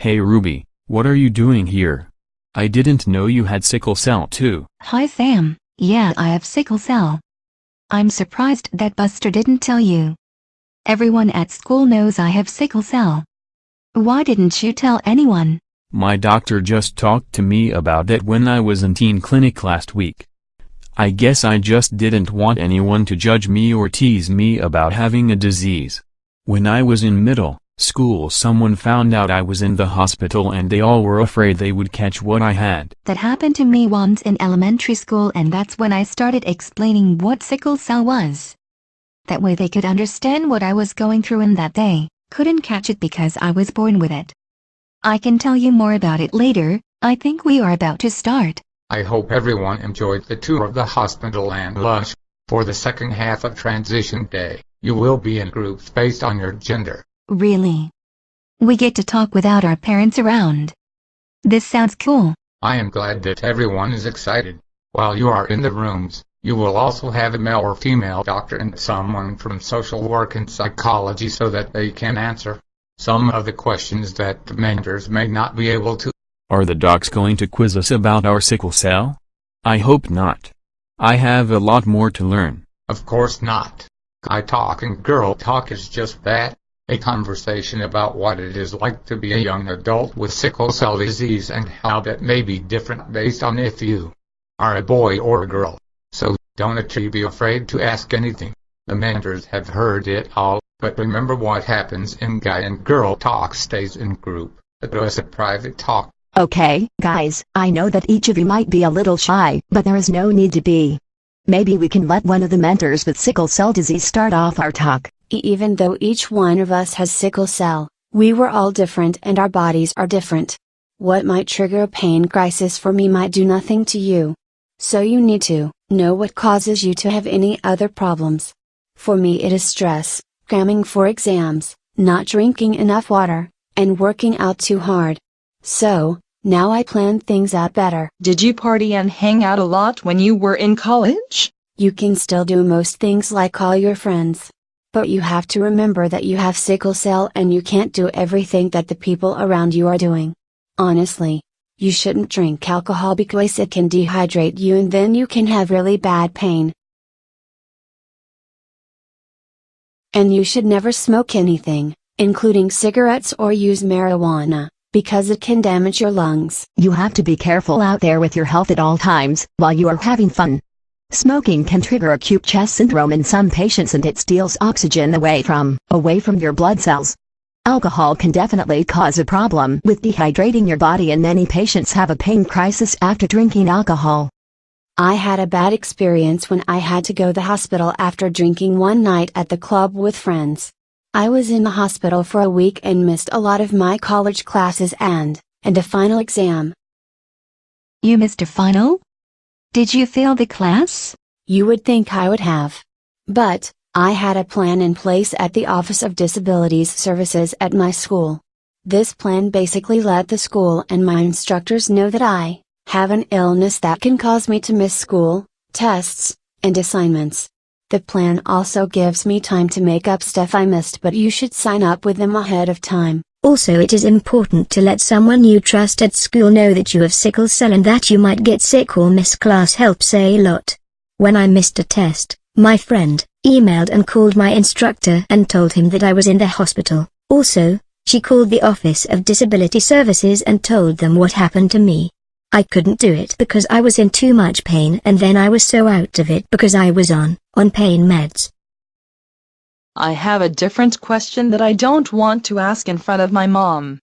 Hey Ruby, what are you doing here? I didn't know you had sickle cell too. Hi Sam, yeah I have sickle cell. I'm surprised that Buster didn't tell you. Everyone at school knows I have sickle cell. Why didn't you tell anyone? My doctor just talked to me about it when I was in teen clinic last week. I guess I just didn't want anyone to judge me or tease me about having a disease. When I was in middle school, someone found out I was in the hospital and they all were afraid they would catch what I had. That happened to me once in elementary school, and that's when I started explaining what sickle cell was. That way they could understand what I was going through and that they couldn't catch it because I was born with it. I can tell you more about it later. I think we are about to start. I hope everyone enjoyed the tour of the hospital and lunch. For the second half of Transition Day, you will be in groups based on your gender. Really? We get to talk without our parents around. This sounds cool. I am glad that everyone is excited. While you are in the rooms, you will also have a male or female doctor and someone from social work and psychology so that they can answer some of the questions that the mentors may not be able to. Are the docs going to quiz us about our sickle cell? I hope not. I have a lot more to learn. Of course not. Guy Talk and Girl Talk is just that. A conversation about what it is like to be a young adult with sickle cell disease and how that may be different based on if you are a boy or a girl. So, don't be afraid to ask anything. The mentors have heard it all, but remember what happens in Guy and Girl Talk stays in group. It was a private talk. Okay, guys, I know that each of you might be a little shy, but there is no need to be. Maybe we can let one of the mentors with sickle cell disease start off our talk. Even though each one of us has sickle cell, we were all different and our bodies are different. What might trigger a pain crisis for me might do nothing to you. So you need to know what causes you to have any other problems. For me it is stress, cramming for exams, not drinking enough water, and working out too hard. So, now I plan things out better. Did you party and hang out a lot when you were in college? You can still do most things like call your friends. But you have to remember that you have sickle cell and you can't do everything that the people around you are doing. Honestly, you shouldn't drink alcohol because it can dehydrate you and then you can have really bad pain. And you should never smoke anything, including cigarettes or use marijuana, because it can damage your lungs. You have to be careful out there with your health at all times, while you are having fun. Smoking can trigger acute chest syndrome in some patients and it steals oxygen away from your blood cells. Alcohol can definitely cause a problem with dehydrating your body, and many patients have a pain crisis after drinking alcohol. I had a bad experience when I had to go to the hospital after drinking one night at the club with friends. I was in the hospital for a week and missed a lot of my college classes and a final exam. You missed a final? Did you fail the class? You would think I would have. But, I had a plan in place at the Office of Disabilities Services at my school. This plan basically let the school and my instructors know that I have an illness that can cause me to miss school, tests, and assignments. The plan also gives me time to make up stuff I missed, but you should sign up with them ahead of time. Also, it is important to let someone you trust at school know that you have sickle cell and that you might get sick or miss class helps a lot. When I missed a test, my friend emailed and called my instructor and told him that I was in the hospital. Also, she called the Office of Disability Services and told them what happened to me. I couldn't do it because I was in too much pain, and then I was so out of it because I was on pain meds. I have a different question that I don't want to ask in front of my mom.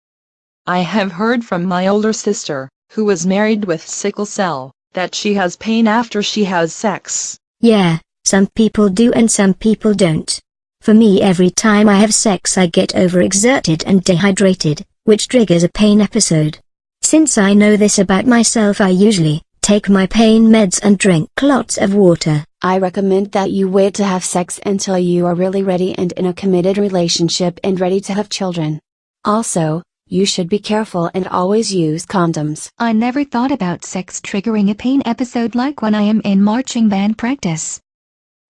I have heard from my older sister, who was married with sickle cell, that she has pain after she has sex. Yeah, some people do and some people don't. For me, every time I have sex I get overexerted and dehydrated, which triggers a pain episode. Since I know this about myself, I usually take my pain meds and drink lots of water. I recommend that you wait to have sex until you are really ready and in a committed relationship and ready to have children. Also, you should be careful and always use condoms. I never thought about sex triggering a pain episode like when I am in marching band practice.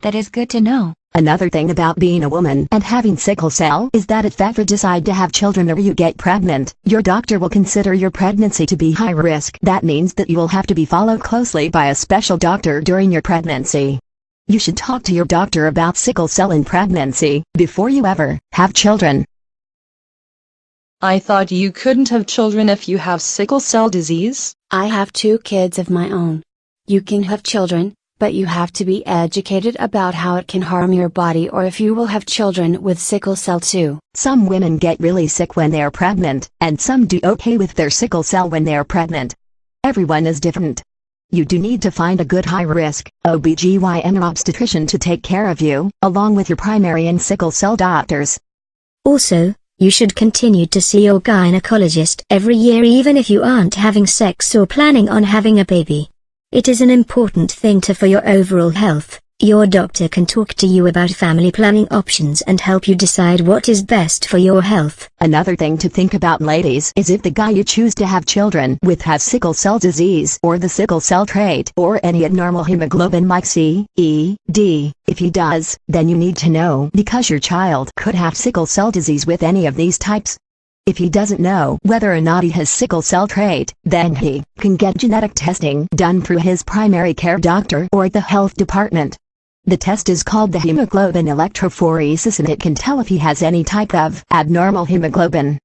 That is good to know. Another thing about being a woman and having sickle cell is that if ever decide to have children or you get pregnant, your doctor will consider your pregnancy to be high risk. That means that you will have to be followed closely by a special doctor during your pregnancy. You should talk to your doctor about sickle cell in pregnancy before you ever have children. I thought you couldn't have children if you have sickle cell disease? I have 2 kids of my own. You can have children, but you have to be educated about how it can harm your body or if you will have children with sickle cell too. Some women get really sick when they are pregnant, and some do okay with their sickle cell when they are pregnant. Everyone is different. You do need to find a good high-risk OBGYN or obstetrician to take care of you, along with your primary and sickle cell doctors. Also, you should continue to see your gynecologist every year even if you aren't having sex or planning on having a baby. It is an important thing for your overall health. Your doctor can talk to you about family planning options and help you decide what is best for your health. Another thing to think about, ladies, is if the guy you choose to have children with has sickle cell disease or the sickle cell trait or any abnormal hemoglobin like C, E, D. If he does, then you need to know because your child could have sickle cell disease with any of these types. If he doesn't know whether or not he has sickle cell trait, then he can get genetic testing done through his primary care doctor or the health department. The test is called the hemoglobin electrophoresis and it can tell if he has any type of abnormal hemoglobin.